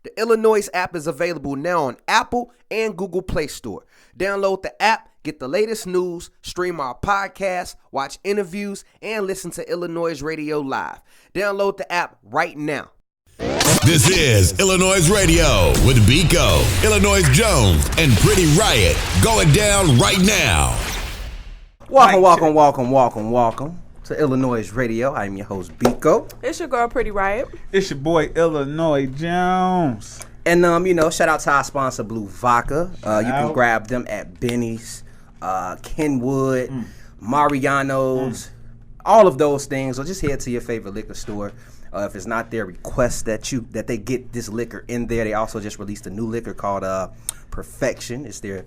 The iLLANOiZE app is available now on Apple and Google Play Store. Download the app, get the latest news, stream our podcasts, watch interviews, and listen to iLLANOiZE Radio live. Download the app right now. This is iLLANOiZE Radio with Biko, iLLANOiZE Jones, and Pretty Riot. Going down right now. Welcome to iLLANOiZE Radio. I'm your host, Biko. It's your girl, Pretty Riot. It's your boy, iLLANOiZE Jones. And, shout out to our sponsor, Blue Vodka. You can grab them at Benny's, Kenwood, Mariano's, all of those things. Or just head to your favorite liquor store. If it's not there, request that they get this liquor in there. They also just released a new liquor called Perfection. It's their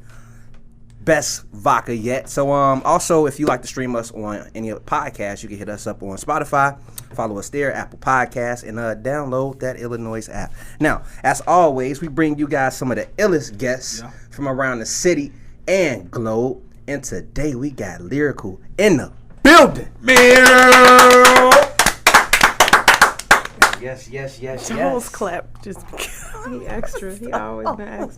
best vodka yet. So also, if you like to stream us on any other podcast, you can hit us up on Spotify, follow us there, Apple Podcasts, and download that iLLANOiZE app. Now, as always, we bring you guys some of the illest guests from around the city and globe. And today we got Lyrical in the building. Yes. Jones clap just because he extra. He always been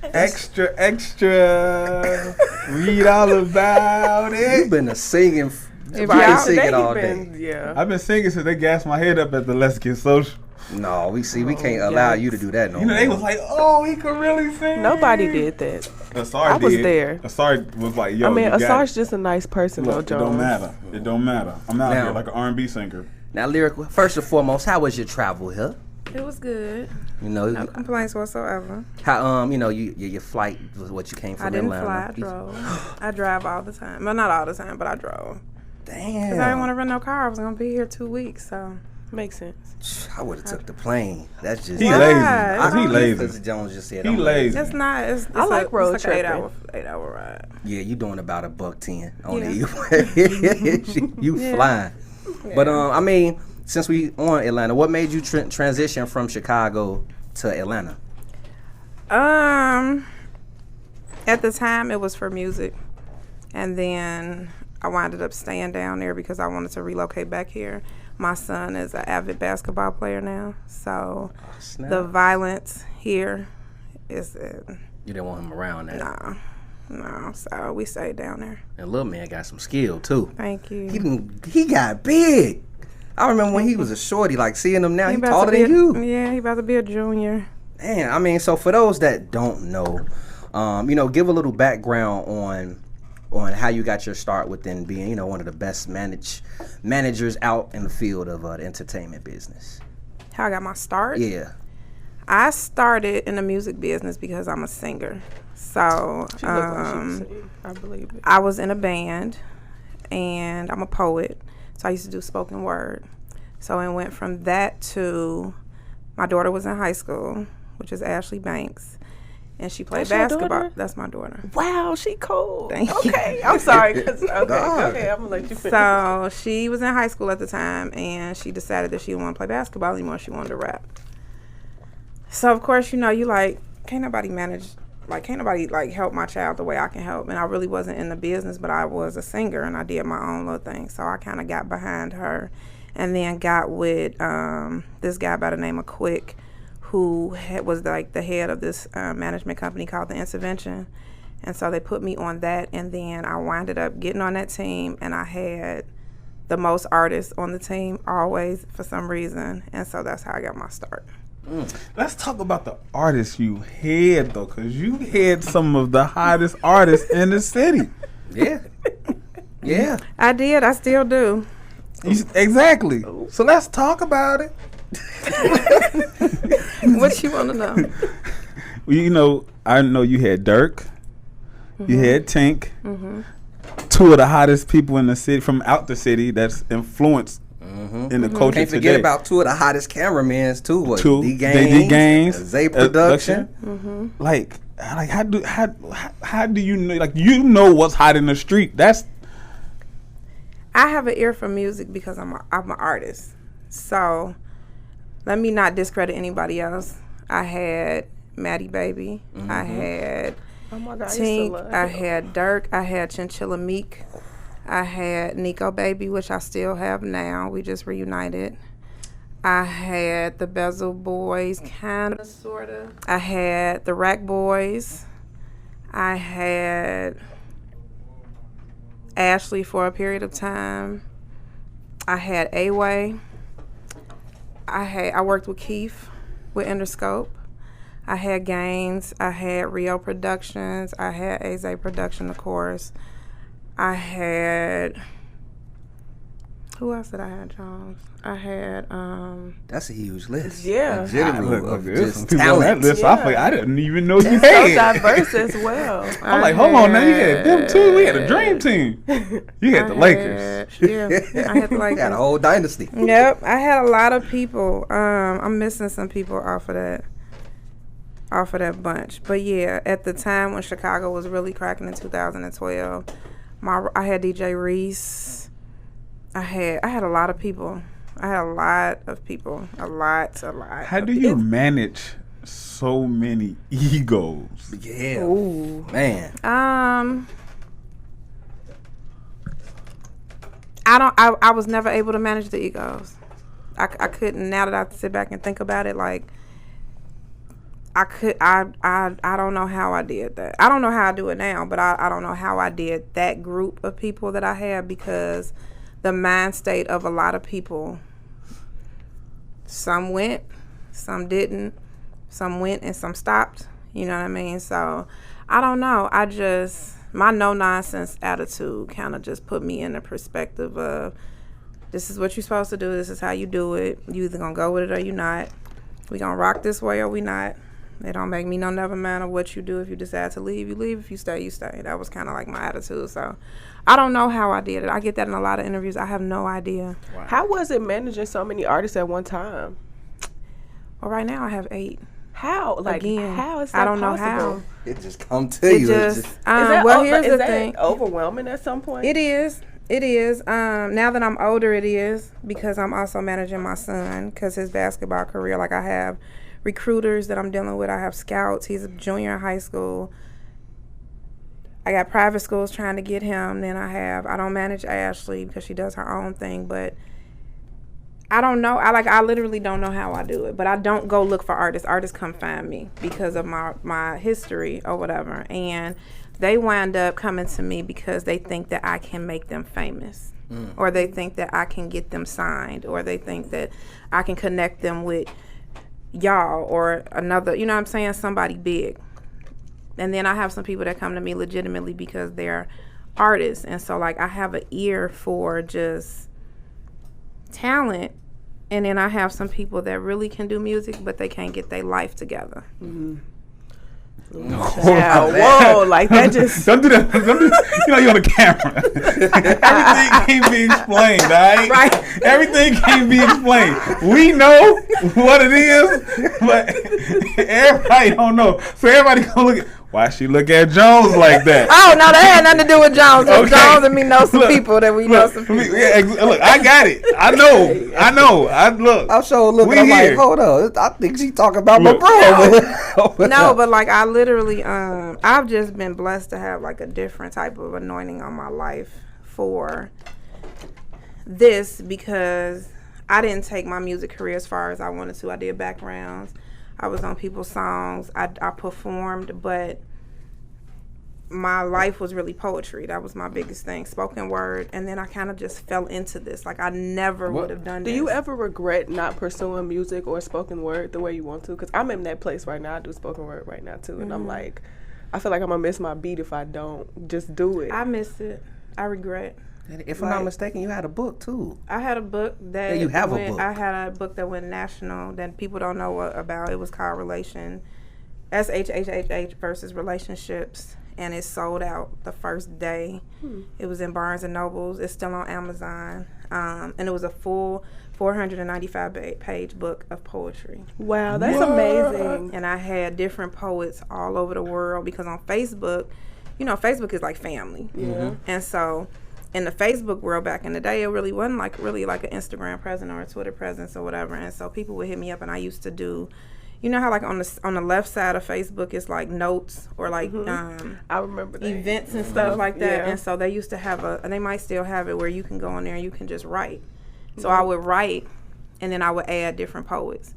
extra. Extra. Read all about it. You've been singing. You've been singing all day. Yeah. I've been singing since they gassed my head up at the Let's Get Social. No, we can't allow you to do that no more. They was like, oh, he could really sing. Nobody did that. Asar I was did. there. Asar was like, yo, Asar's just a nice person, look, though, Jones. It don't matter. I'm out here like an R&B singer. Now, Lyrical, first and foremost, how was your travel here? It was good. No complaints whatsoever. How your flight was what you came from Atlanta? I didn't fly. I drove. I drive all the time. Well, not all the time, but I drove. Damn. Because I didn't want to rent no car. I was gonna be here 2 weeks, so makes sense. I would have took the plane. That's just he lazy. He lazy. Because Jones just said he lazy. It's not. It's I like road it's tripping. Like 8 hour ride. Yeah, you doing about $110 on the you flying. Yeah. But since we on Atlanta, what made you transition from Chicago to Atlanta? At the time it was for music, and then I wound up staying down there because I wanted to relocate back here. My son is an avid basketball player now, so the violence here is. You didn't want him around there. No. So we stayed down there. And little man got some skill too. Thank you. He got big. I remember when he was a shorty, like seeing him now, he taller than you. Yeah, he about to be a junior. Man, so for those that don't know, give a little background on how you got your start within being, one of the best managers out in the field of the entertainment business. How I got my start? Yeah. I started in the music business because I'm a singer. So I believe it. I was in a band, and I'm a poet. So I used to do spoken word. So it went from that to my daughter was in high school, which is Ashley Banks, and she played basketball. That's my daughter. Wow, she cool. Thank you. Okay, I'm sorry. Okay, I'm gonna let you finish. So she was in high school at the time, and she decided that she didn't want to play basketball anymore. She wanted to rap. So of course, you like can't nobody help my child the way I can help. And I really wasn't in the business, but I was a singer and I did my own little thing. So I kind of got behind her and then got with this guy by the name of Quick, who was like the head of this management company called The Intervention. And so they put me on that. And then I winded up getting on that team, and I had the most artists on the team always for some reason. And so that's how I got my start. Let's talk about the artists you had, though, because you had some of the hottest artists in the city. Yeah. I did. I still do. Exactly. So let's talk about it. What you want to know? Well, I know you had Dirk. You had Tink. Two of the hottest people in the city, from out the city, that's influenced in the culture Can't today. forget about two of the hottest cameramans too. What? D Gaines, AZaeProduction. How do you know? Like, what's hot in the street. That's. I have an ear for music because I'm an artist. So let me not discredit anybody else. I had Maddie Baby. I had Tink. I had Dirk. I had Chinchilla Meek. I had Nico Baby, which I still have now. We just reunited. I had the Bezel Boys, kind of, sort of. I had the Rack Boys. I had Ashley for a period of time. I had A-Way. I worked with Keith with Interscope. I had Gaines. I had Rio Productions. I had AZaeProduction, of course. I had... Who else did I have, Jones? I had That's a huge list. Yeah. Legitimately, There's some just people on that talent. list. I didn't even know you So had. diverse as well. I'm like, hold on, now you had them too. We had a dream team. You had the Lakers. Yeah, I had the Lakers. Got a whole dynasty. Yep, I had a lot of people. I'm missing some people off of that bunch. But yeah, at the time when Chicago was really cracking in 2012, I had DJ Reese. I had a lot of people. I had a lot of people. A lot. How do you manage so many egos? Yeah. Ooh. Man. I was never able to manage the egos. I couldn't. Now that I sit back and think about it, like I don't know how I did that. I don't know how I do it now, but I don't know how I did that group of people that I had, because the mind state of a lot of people, some went, some didn't, some went and some stopped, you know what I mean? So I don't know. My no nonsense attitude kind of just put me in the perspective of, this is what you're supposed to do, this is how you do it, you either gonna go with it or you not, we gonna rock this way or we not. It don't make me no never matter what you do. If you decide to leave, you leave. If you stay, you stay. That was kind of like my attitude. So I don't know how I did it. I get that in a lot of interviews. I have no idea. Wow. How was it managing so many artists at one time? Well, right now I have 8. How? Like, again, how is that I don't possible? know how. It just come to you. Just, Is that well, here's the is that thing. overwhelming at some point? It is. Now that I'm older, it is, because I'm also managing my son, because his basketball career, like, I have recruiters that I'm dealing with. I have scouts. He's a junior in high school. I got private schools trying to get him. Then I don't manage Ashley because she does her own thing, but I don't know. I literally don't know how I do it, but I don't go look for artists. Artists come find me because of my history or whatever, and they wind up coming to me because they think that I can make them famous, or they think that I can get them signed, or they think that I can connect them with y'all or another, you know what I'm saying, somebody big. And then I have some people that come to me legitimately because they're artists, and so like I have an ear for just talent, and then I have some people that really can do music but they can't get their life together. Whoa, like that just... Don't do that. You know, you're on the camera. Everything can't be explained, all right? Right. Everything can't be explained. We know what it is, but everybody don't know. So everybody gonna look at, why she look at Jones like that? Oh, no, that had nothing to do with Jones. Okay. Jones and me know some people that we know some people. Look, I got it. I know. I'm sure looking, We I'm here. like, hold on. I think she talking about Look. my bro. No, but like I literally, I've just been blessed to have like a different type of anointing on my life for this, because I didn't take my music career as far as I wanted to. I did backgrounds. I was on people's songs. I performed, but my life was really poetry. That was my biggest thing, spoken word. And then I kind of just fell into this. Like I never would have done this. Do you ever regret not pursuing music or spoken word the way you want to? Because I'm in that place right now. I do spoken word right now too, and I'm like, I feel like I'm gonna miss my beat if I don't just do it. I miss it. I regret. If I'm not mistaken, you had a book too. I had a book that you have a book. I had a book that went national that people don't know about. It was called Relation, SHHHH versus Relationships, and it sold out the first day. It was in Barnes and Nobles. It's still on Amazon, and it was a full 495-page book of poetry. Wow, that's amazing. And I had different poets all over the world, because on Facebook, you know, Facebook is like family. Yeah. And so in the Facebook world back in the day, it really wasn't like an Instagram presence or a Twitter presence or whatever. And so people would hit me up, and I used to do, you know how like on the left side of Facebook it's like notes or like I remember that. events and stuff like that. Yeah. And so they used to have and they might still have it, where you can go on there and you can just write. So I would write and then I would add different poets.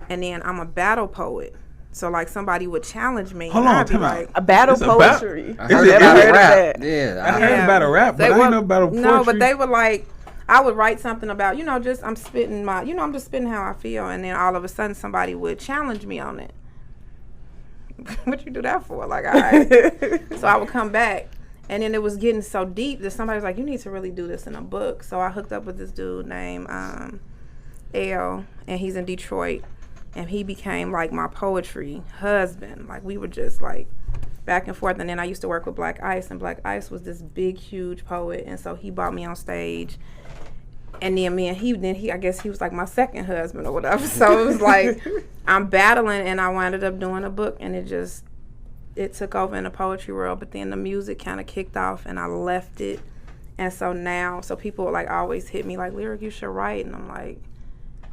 And then I'm a battle poet. So like somebody would challenge me. Hold and on, I'd be time out. like, A battle It's a poetry. I Is heard it about battle rap. that. Yeah, I heard Yeah. about a rap, They but I were- ain't know about a poetry. no, but they were like, I would write something about, just I'm spitting I'm just spitting how I feel, and then all of a sudden somebody would challenge me on it. What you do that for? Like, all right. So I would come back, and then it was getting so deep that somebody was like, you need to really do this in a book. So I hooked up with this dude named L, and he's in Detroit, and he became like my poetry husband. Like, we were just like back and forth. And then I used to work with Black Ice, and Black Ice was this big, huge poet, and so he brought me on stage. And then I guess he was like my second husband or whatever. So it was like I'm battling, and I wound up doing a book, and it took over in the poetry world. But then the music kind of kicked off, and I left it. And so now, people like always hit me like, Lyric, you should write. And I'm like,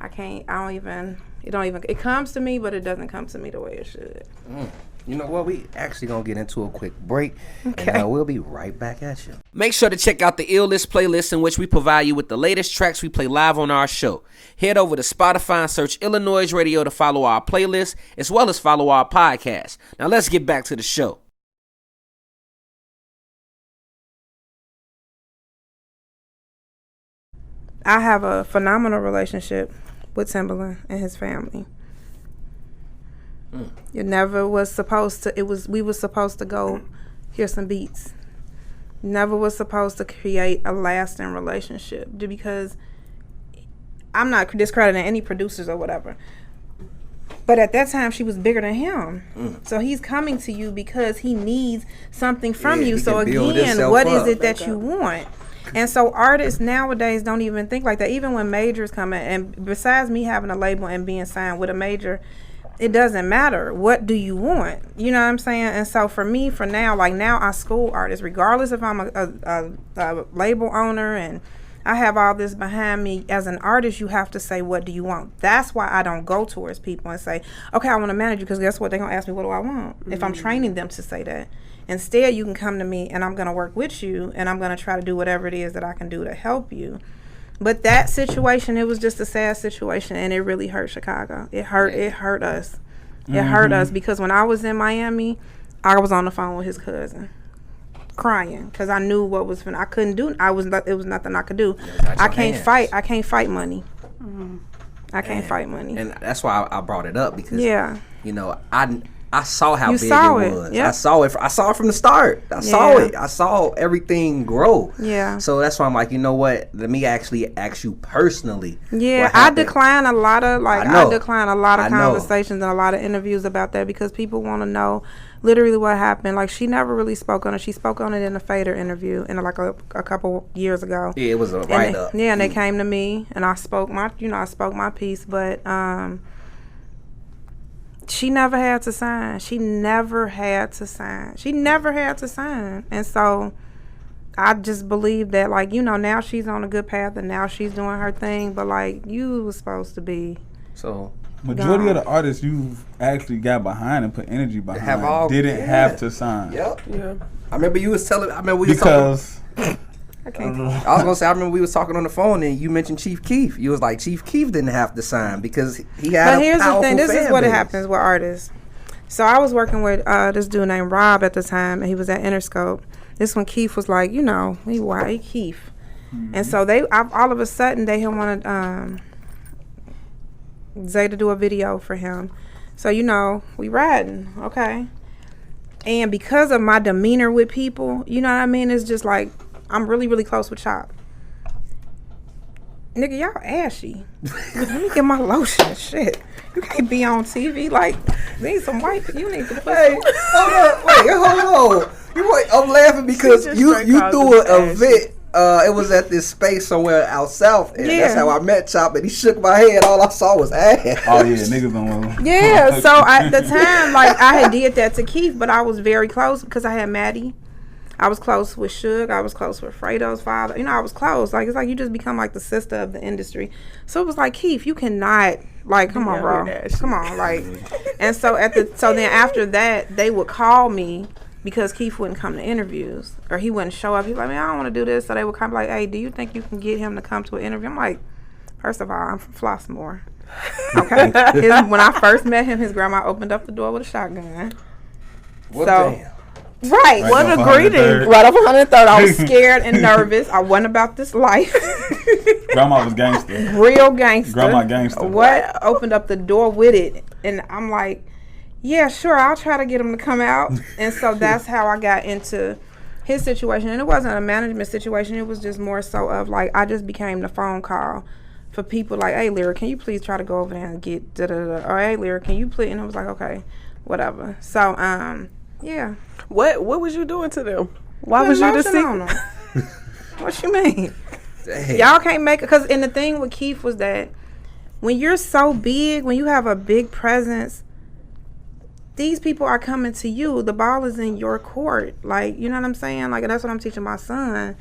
it comes to me, but it doesn't come to me the way it should. You know what? We actually gonna get into a quick break, Okay. and we'll be right back at you. Make sure to check out the iLLANOiZE playlist, in which we provide you with the latest tracks we play live on our show. Head over to Spotify and search iLLANOiZE Radio to follow our playlist, as well as follow our podcast. Now let's get back to the show. I have a phenomenal relationship with Timberland and his family. It never was supposed to. We was supposed to go hear some beats. Never was supposed to create a lasting relationship, because I'm not discrediting any producers or whatever. But at that time, she was bigger than him. So he's coming to you because he needs something from you. he So can build again, himself what is up. it that you want? And so artists nowadays don't even think like that. Even when majors come in, and besides me having a label and being signed with a major, it doesn't matter. What do you want? You know what I'm saying? And so for me, for now, like now I school artists, regardless if I'm a label owner and I have all this behind me. As an artist, you have to say, what do you want? That's why I don't go towards people and say, okay, I want to manage you, because guess what? They're going to ask me, what do I want? If I'm training them to say that. Instead, you can come to me and I'm going to work with you, and I'm going to try to do whatever it is that I can do to help you. But that situation, it was just a sad situation, and it really hurt Chicago. It hurt us. It hurt us, because when I was in Miami, I was on the phone with his cousin, crying, because I knew what was I couldn't do. It was nothing I could do. I can't fight money. I can't fight money. And that's why I brought it up, because I saw how big it was. Yep. I saw it from the start. I saw it. I saw everything grow. Yeah. So that's why I'm like, you know what? Let me actually ask you personally. Yeah, I decline a lot of I know. conversations and a lot of interviews about that, because people want to know literally what happened. Like, she never really spoke on it. She spoke on it in a Fader interview in like a couple years ago. Yeah, it was a write up. Yeah, and they came to me and I spoke my piece, but she never had to sign. She never had to sign. And so I just believe that, like, now she's on a good path and now she's doing her thing, but like, you was supposed to be. So majority of the artists you've actually got behind and put energy behind didn't have to sign. Yep. Yeah. I remember you was telling. I remember we Because I can't. I was gonna say, I remember we was talking on the phone and you mentioned Chief Keef. You was like, Chief Keef didn't have to sign because he had. But here's the thing. This is what base. happens with artists. So I was working with this dude named Rob at the time, and he was at Interscope. This one, Keef was like, he Keef, and so all of a sudden they had wanted Zay to do a video for him. So we riding, okay. And because of my demeanor with people, you know what I mean? It's just like, I'm really, really close with Chop. Nigga, y'all ashy. Let me get my lotion. Shit. You can't be on TV like, need some white. You need to put Hey, hold on. I'm laughing because you threw an event. It was at this space somewhere out south, and that's how I met Chop. And he shook my head. All I saw was ass. oh yeah, niggas don't want. Yeah, so at the time, like, I had did that to Keith, but I was very close because I had Maddie. I was close with Suge. I was close with Fredo's father. I was close. Like, it's like you just become like the sister of the industry. So it was like, Keith, you cannot, like, come on, bro. Come on, like. And so then after that, they would call me because Keith wouldn't come to interviews or he wouldn't show up. He's like, man, I don't want to do this. So they would come like, hey, do you think you can get him to come to an interview? I'm like, First of all, I'm from Flossmoor. Okay. When I first met him, his grandma opened up the door with a shotgun. Well, So, damn. right, Right what a off greeting. 103rd. Right off 103rd. I was scared and nervous. I wasn't about this life. Grandma was gangster. Real gangster. Grandma gangster. What? Opened up the door with it. And I'm like, yeah, sure, I'll try to get him to come out. And so that's how I got into his situation. And it wasn't a management situation. It was just more so of like, I just became the phone call for people like, hey, Lyric, can you please try to go over there and get da-da-da? Or, hey, Lyric, can you please? And I was like, okay, whatever. So, yeah. What was you doing to them? Why was you the secret? What you mean? Dang. Y'all can't make it. Because, and the thing with Keith was that when you're so big, when you have a big presence, these people are coming to you. The ball is in your court. Like, you know what I'm saying? Like, that's what I'm teaching my son.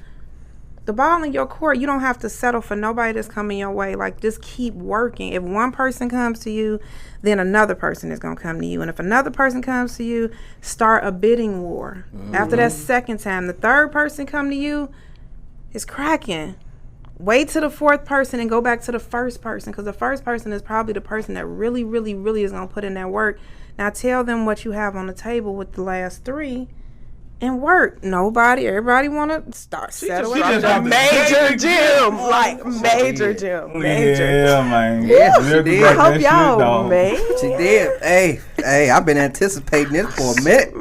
The ball in your court, you don't have to settle for nobody that's coming your way. Like, just keep working. If one person comes to you, then another person is going to come to you. And if another person comes to you, start a bidding war. After that second time, the third person come to you, it's cracking. Wait till the fourth person and go back to the first person, because the first person is probably the person that really, really, really is going to put in that work. Now tell them what you have on the table with the last three and work. Everybody want to start settling. Major gym. Like, major gym. Major. Yeah, man. Yeah, she did. I hope y'all made. She did. Hey, I've been anticipating this for a minute.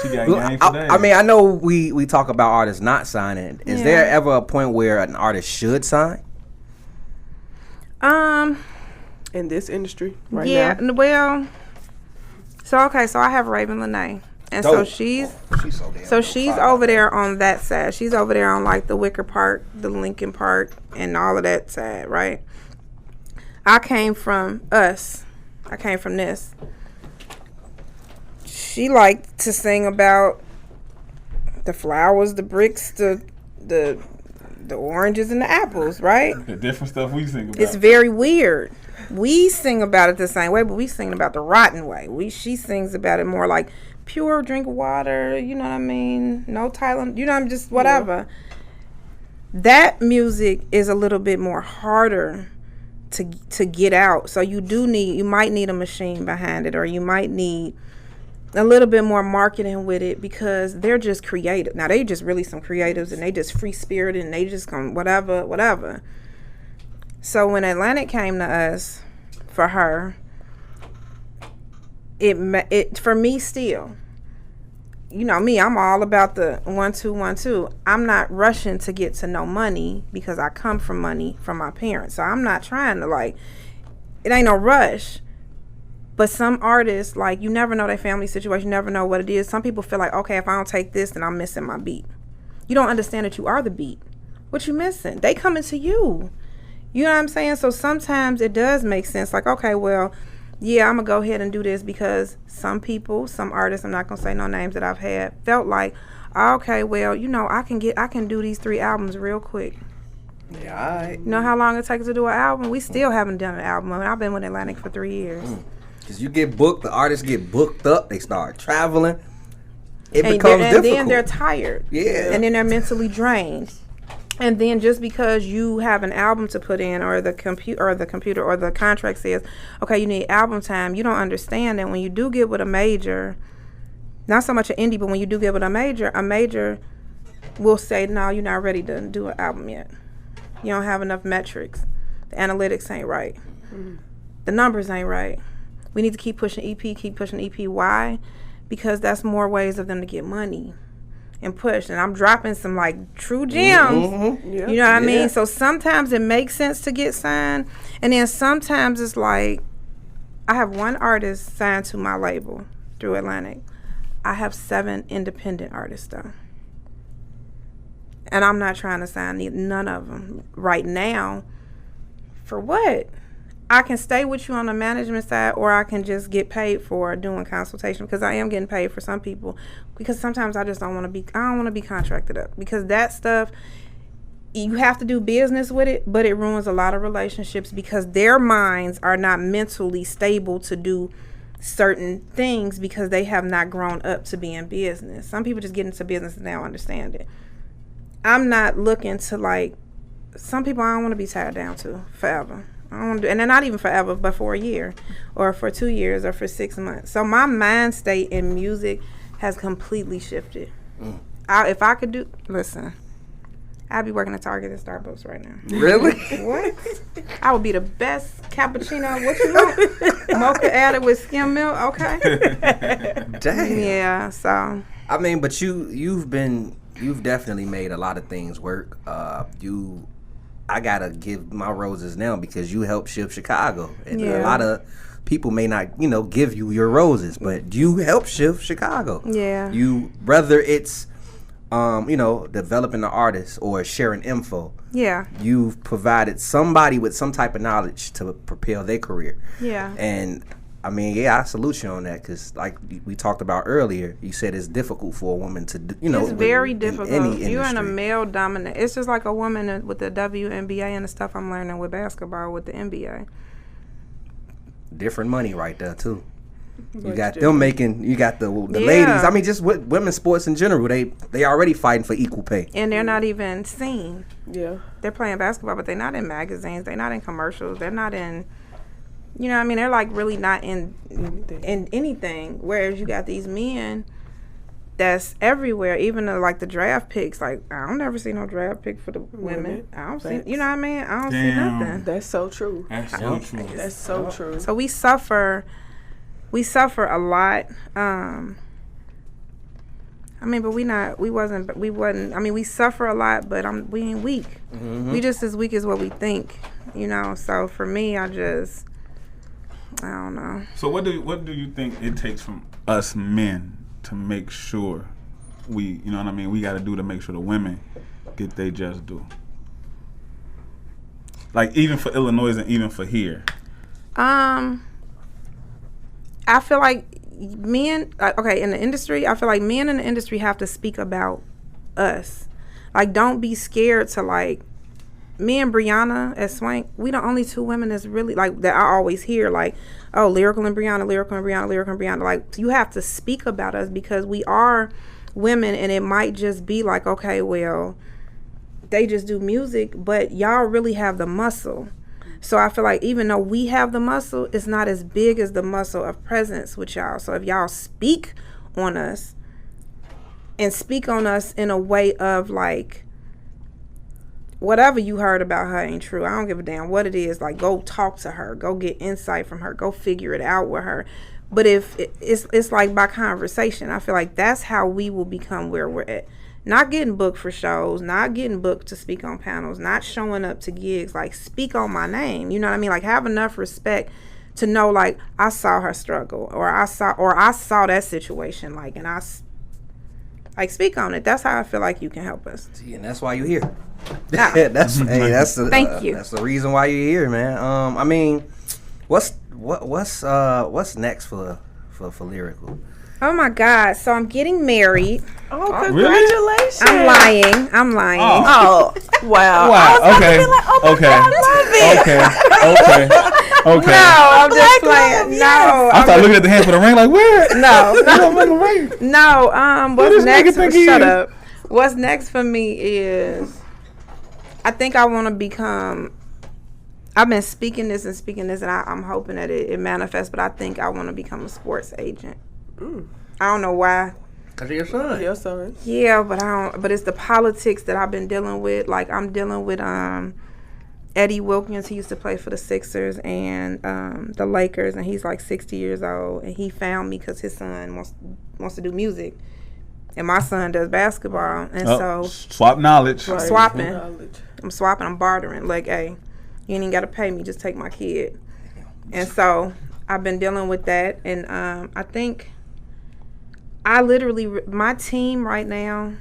She got game for that. I mean, I know we talk about artists not signing. Is there ever a point where an artist should sign? In this industry right Yeah, now. well, so I have Raven Lene. And Dope. so she's so damn she's fire. over there on that side. She's over there on like the Wicker Park, the Lincoln Park, and all of that side, right? I came from this. She liked to sing about the flowers, the bricks, the oranges and the apples, right? The different stuff we sing about. It's very weird. We sing about it the same way, but we sing about the rotten way. She sings about it more like pure drink water, you know what I mean? No Thailand, you know, I'm just whatever. Yeah. That music is a little bit more harder to get out. So you might need a machine behind it, or you might need a little bit more marketing with it, because they're just creative. Now they just really some creatives, and they just free spirited, and they just come whatever. So when Atlantic came to us for her, it for me still, you know me, I'm all about the 1-2-1-2. I'm not rushing to get to no money, because I come from money from my parents. So I'm not trying to it ain't no rush. But some artists, like, you never know their family situation, you never know what it is. Some people feel like, okay, if I don't take this, then I'm missing my beat. You don't understand that you are the beat. What you missing? They coming to you. You know what I'm saying? So sometimes it does make sense. Like, okay, well, yeah, I'm going to go ahead and do this, because some people, some artists, I'm not going to say no names that I've had, felt like, okay, well, you know, I can do these 3 albums real quick. Yeah, all right. You know how long it takes to do an album? We still haven't done an album. I mean, I've been with Atlantic for 3 years. Because you get booked, the artists get booked up, they start traveling. It becomes difficult. And then they're tired. Yeah. And then they're mentally drained. And then just because you have an album to put in, or the computer or the contract says, okay, you need album time, you don't understand that when you do get with a major, not so much an indie, but when you do get with a major will say, no, you're not ready to do an album yet. You don't have enough metrics. The analytics ain't right. The numbers ain't right. We need to keep pushing EP. Why? Because that's more ways of them to get money and push. And I'm dropping some like true gems. Mm-hmm. Yeah. You know what I mean? So sometimes it makes sense to get signed. And then sometimes it's like, I have one artist signed to my label through Atlantic. I have 7 independent artists though. And I'm not trying to sign none of them right now. For what? I can stay with you on the management side, or I can just get paid for doing consultation, because I am getting paid for some people, because sometimes I just don't want to be contracted up, because that stuff, you have to do business with it, but it ruins a lot of relationships, because their minds are not mentally stable to do certain things, because they have not grown up to be in business. Some people just get into business and they don't understand it. I'm not looking to like some people I don't want to be tied down to forever. I don't want to, and they're not even forever, but for a year, or for 2 years, or for 6 months. So my mind state in music has completely shifted. If I could listen, I'd be working at Target and Starbucks right now. Really? What? I would be the best cappuccino. What you want? Mocha added with skim milk. Okay. Damn. Yeah. So. I mean, but you've definitely made a lot of things work. I gotta give my roses now because you helped shift Chicago, and a lot of people may not, give you your roses, but you helped shift Chicago. Yeah. Whether it's, developing the artist or sharing info. Yeah. You've provided somebody with some type of knowledge to propel their career. Yeah. And I mean, I salute you on that because, like we talked about earlier, you said it's difficult for a woman to, It's very difficult. You're in a industry. male dominant. It's just like a woman with the WNBA and the stuff I'm learning with basketball with the NBA. Different money right there too. You Much got different. them making. You got the ladies. I mean, just with women's sports in general, they already fighting for equal pay. And they're not even seen. Yeah. They're playing basketball, but they're not in magazines. They're not in commercials. They're not in. You know what I mean? They're like really not in anything. Whereas you got these men that's everywhere. Even like the draft picks. Like I don't never see no draft pick for the women. I don't see. You know what I mean? I don't see nothing. That's so true. That's so true. That's so true. So we suffer. We suffer a lot. I mean, but we wasn't. I mean, we suffer a lot, but we ain't weak. Mm-hmm. We just as weak as what we think. So for me, I don't know. So what do you think it takes from us men to make sure we got to do to make sure the women get their just due? Like even for Illinois and even for here. I feel like men, in the industry, I feel like men in the industry have to speak about us. Like, don't be scared to, like, me and Brianna at Swank, we the only two women that's really, like, that I always hear, like, oh, Lyrical and Brianna, Lyrical and Brianna, Lyrical and Brianna. Like, you have to speak about us because we are women, and it might just be like, okay, well, they just do music, but y'all really have the muscle. So I feel like even though we have the muscle, it's not as big as the muscle of presence with y'all. So if y'all speak on us and speak on us in a way of like, whatever you heard about her ain't true. I don't give a damn what it is. Like, go talk to her. Go get insight from her. Go figure it out with her. But if it's like by conversation, I feel like that's how we will become where we're at. Not getting booked for shows, not getting booked to speak on panels, not showing up to gigs, like speak on my name. You know what I mean? Like have enough respect to know like I saw her struggle or I saw that situation like and I like speak on it. That's how I feel like you can help us. See, and that's why you're here. Yeah. That's the Thank you. That's the reason why you're here, man. I mean, what's next for Lyrical? Oh my God! So I'm getting married. Oh, congratulations! congratulations. I'm lying. Oh, wow. Wow. Okay. Okay. No, I'm just playing. No, I started looking at the hand for the ring, like where? No. No. What's this nigga next? think he Shut is? up. What's next for me is, I think I want to become. I've been speaking this, and I'm hoping that it manifests. But I think I want to become a sports agent. I don't know why. Cause of your son. Your son. Yeah, but I don't. But it's the politics that I've been dealing with. Like I'm dealing with Eddie Wilkins. He used to play for the Sixers and the Lakers, and he's like 60 years old. And he found me because his son wants to do music, and my son does basketball. And so swap knowledge. I'm swapping. I'm bartering. Like, hey, you ain't even got to pay me. Just take my kid. And so I've been dealing with that, and I think. I literally, my team right now,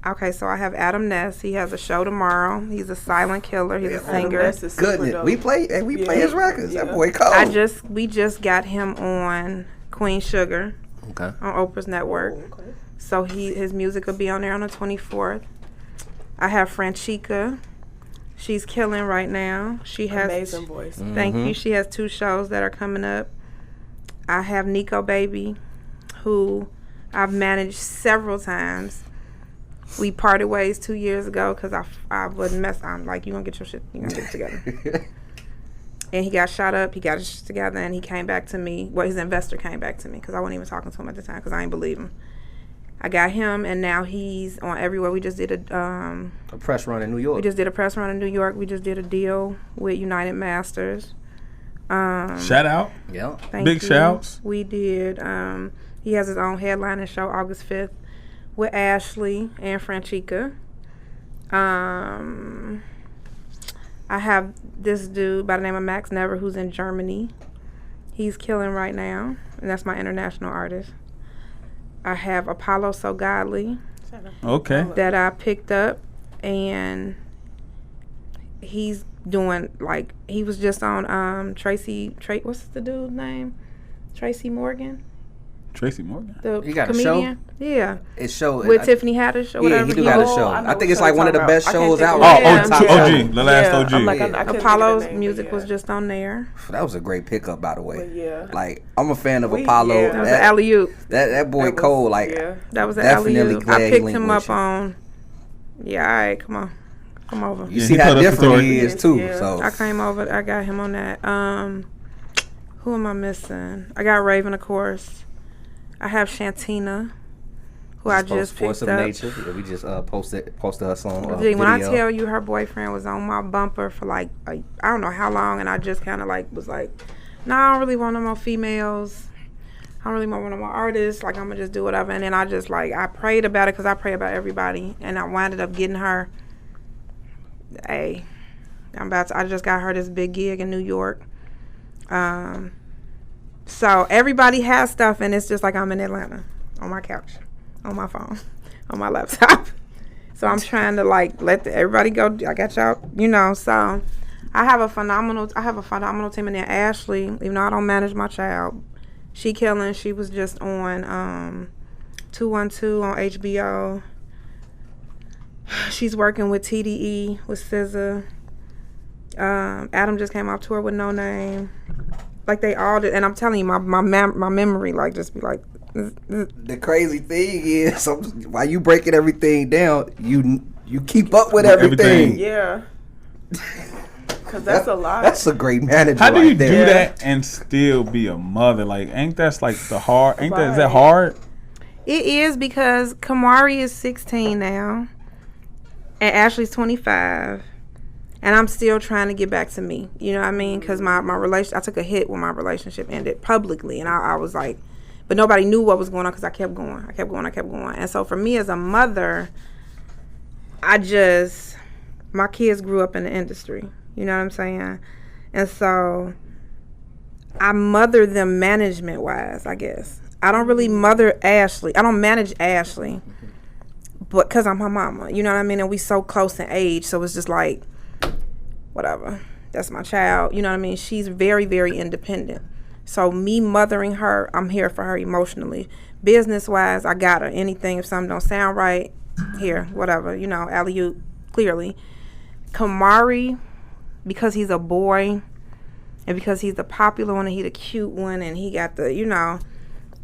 okay, so I have Adam Ness. He has a show tomorrow. He's a silent killer. He's a singer. Goodness, we play his records. That boy cold. We just got him on Queen Sugar. Okay. On Oprah's network. Okay. So his music will be on there on the 24th. I have Franchika. She's killing right now. She has amazing voice. Thank you. She has 2 shows that are coming up. I have Nico Baby, who I've managed several times. We parted ways 2 years ago because I wouldn't mess. I'm like, you gonna get your shit, you gonna get it together. And he got shot up. He got his shit together, and he came back to me. Well, his investor came back to me because I wasn't even talking to him at the time because I didn't believe him. I got him, and now he's on everywhere. We just did a press run in New York. We just did a press run in New York. We just did a deal with United Masters. Shout out. Yeah. Big shouts. We did. He has his own headlining show August 5th with Ashley and Franchica. I have this dude by the name of Max Never who's in Germany. He's killing right now, and that's my international artist. I have Apollo So Godly. Okay. That I picked up, and he's doing like he was just on what's the dude's name? Tracy Morgan. The he got comedian. a show? Yeah. It's show with Tiffany Haddish or whatever. Yeah, he do got a show. I think it's like one of the best shows out. OG, the last OG. I'm like, I Apollo's music was just on there. That was a great pickup, by the way. But yeah. Like, I'm a fan of Apollo. Yeah. That was an alley-oop. That boy Cole, like, that was an definitely alley-oop. I picked him up on. Yeah, all right, come on. Come over. You see how different he is, too. Yeah. So I came over. I got him on that. Who am I missing? I got Raven, of course. I have Shantina, who I just picked Force of up. Nature. Yeah, we just posted her song. When I tell you her boyfriend was on my bumper for like I don't know how long, and I just kind of like was like, nah, I don't really want no more females. I don't really want no more artists. Like, I'm gonna just do whatever. And then I just like I prayed about it because I pray about everybody, and I winded up getting her. Hey, I just got her this big gig in New York. So everybody has stuff, and it's just like I'm in Atlanta on my couch, on my phone, on my laptop. So I'm trying to like let everybody go. I got y'all, So I have a phenomenal team in there. Ashley, even though I don't manage my child, she killing. She was just on 212 on HBO. She's working with TDE with SZA. Adam just came off tour with No Name. Like they all did, and I'm telling you, my memory like just be like. The crazy thing is, while you breaking everything down, you keep up with everything. Yeah. Because that's a lot. That's a great manager. How do you there. do that and still be a mother? Like, ain't that like the hard? Is that hard? It is because Kamari is 16 now, and Ashley's 25. And I'm still trying to get back to me. You know what I mean? Because my relation, I took a hit when my relationship ended publicly. And I was like, but nobody knew what was going on because I kept going. And so for me as a mother, my kids grew up in the industry. You know what I'm saying? And so I mother them management-wise, I guess. I don't really mother Ashley. I don't manage Ashley. But because I'm her mama. You know what I mean? And we so close in age. So it's just like, whatever, that's my child, you know what I mean? She's very, very independent. So me mothering her, I'm here for her emotionally. Business-wise, I got her. Anything, if something don't sound right, here, whatever, alley-oop, clearly. Kamari, because he's a boy, and because he's the popular one, and he the cute one, and he got the,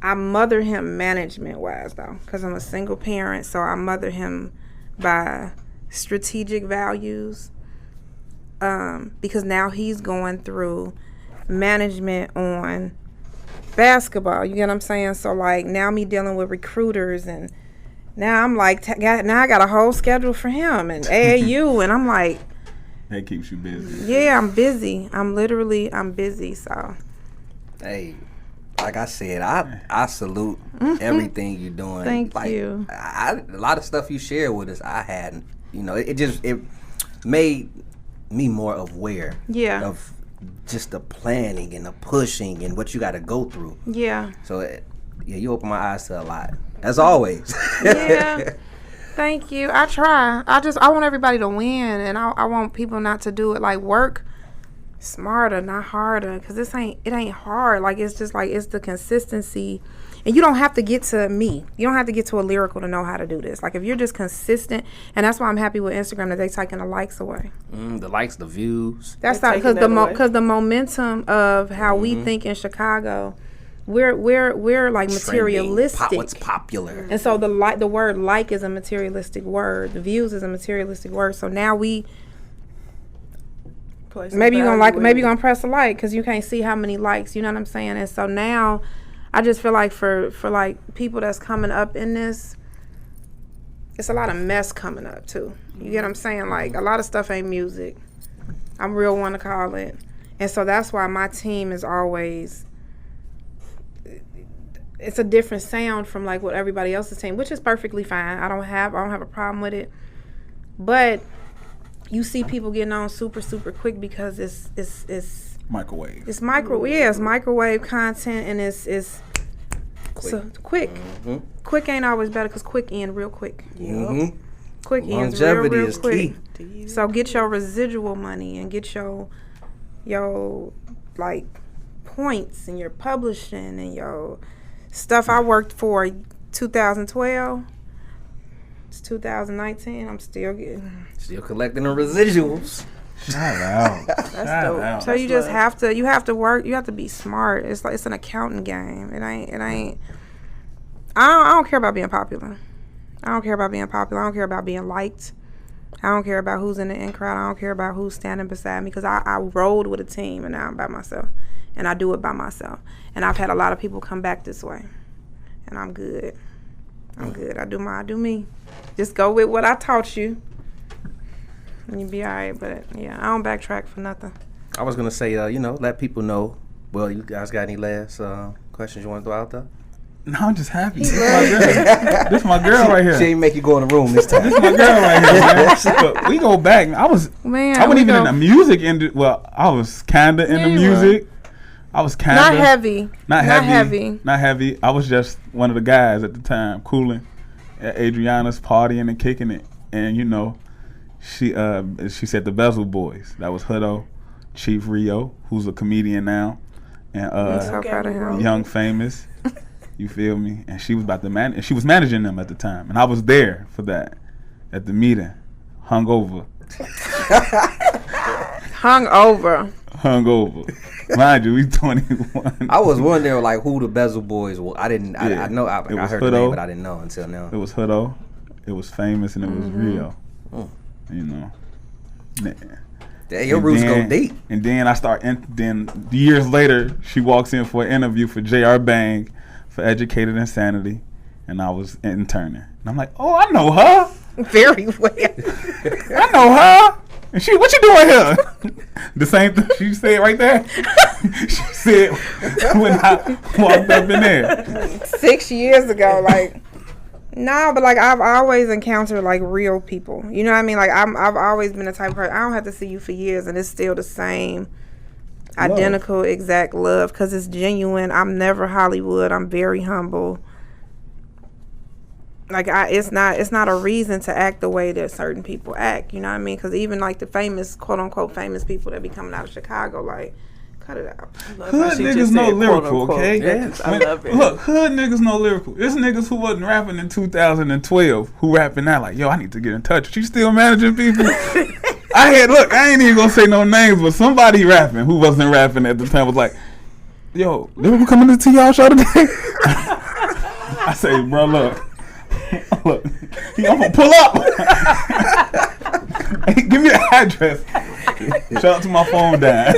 I mother him management-wise, though, because I'm a single parent, so I mother him by strategic values. Because now he's going through management on basketball. You get what I'm saying? So like now me dealing with recruiters, and now I'm like now I got a whole schedule for him and AAU, and I'm like, that keeps you busy. Yeah, I'm busy. I'm busy. So hey, like I said, I salute everything you're doing. Thank you. A lot of stuff you share with us, I hadn't. It made me more aware of just the planning and the pushing and what you got to go through. Yeah. So, you open my eyes to a lot, as always. Yeah. Thank you. I try. I want everybody to win, and I want people not to do it like work smarter, not harder, because it ain't hard. Like, it's just like, it's the consistency. And you don't have to get to me. You don't have to get to a Lyrical to know how to do this. Like, if you're just consistent, and that's why I'm happy with Instagram that they taking the likes away. The likes, the views. That's not because the momentum of how we think in Chicago, we're like materialistic. What's popular? And so the word like is a materialistic word. The views is a materialistic word. So now maybe you're gonna press a like because you can't see how many likes. You know what I'm saying? And so now, I just feel like for like people that's coming up in this, it's a lot of mess coming up too. You get what I'm saying? Like a lot of stuff ain't music. I'm real one to call it. And so that's why my team is always, it's a different sound from like what everybody else's team, which is perfectly fine. I don't have a problem with it. But you see people getting on super quick because it's microwave. It's microwave content, and it's quick. So quick. Mm-hmm. Quick ain't always better because quick end real quick. Mm-hmm. Quick ends real quick. Key. So get your residual money and get your like points and your publishing and your stuff. I worked for 2012. It's 2019. I'm still collecting the residuals. Shout out. That's dope. So you just have to work. You have to be smart. It's like it's an accounting game. It ain't. I don't care about being popular. I don't care about being liked. I don't care about who's in the in crowd. I don't care about who's standing beside me because I rolled with a team and now I'm by myself. And I do it by myself. And I've had a lot of people come back this way. And I'm good. I do me. Just go with what I taught you. And you'll be all right. But yeah, I don't backtrack for nothing. I was going to say, let people know. Well, you guys got any last questions you want to throw out there? No, I'm just happy. This my girl right here. She ain't make you go in the room this time. This my girl right here, man. But we go back. I wasn't even in the music industry. Well, I was kind of in the music. I was kind of. Not heavy. I was just one of the guys at the time, cooling at Adriana's, partying and kicking it. And, she said the Bezel Boys. That was Hutto, Chief Rio, who's a comedian now. And so proud of him. Young Famous. You feel me? And she was about to she was managing them at the time. And I was there for that at the meeting. Hungover. Mind you, we 21. I was wondering like who the Bezel Boys were. I didn't. I know. I heard the name, but I didn't know until now. It was Hutto. It was Famous, and it was Rio. Damn, your roots go deep. And then then years later, she walks in for an interview for J.R. Bang for Educated Insanity, and I was interning. And I'm like, oh, I know her. Very well. I know her. And she, what you doing here? The same thing she said right there. She said when I walked up in there. 6 years ago, like, no, but like I've always encountered like real people. You know what I mean? Like I've always been the type of person. I don't have to see you for years, and it's still the same, identical, exact love because it's genuine. I'm never Hollywood. I'm very humble. Like it's not a reason to act the way that certain people act. You know what I mean? Because even like the famous, quote unquote, famous people that be coming out of Chicago, like. Cut it out. Hood niggas know lyrical, okay? Yes, I love it. Look, hood niggas know lyrical. There's niggas who wasn't rapping in 2012 who rapping now like, yo, I need to get in touch. She still managing people? I ain't even gonna say no names, but somebody rapping who wasn't rapping at the time was like, yo, Lyrical coming to y'all show today? I say, bro, look, I'm gonna pull up. Hey, give me the address. Shout out to my phone, Dad.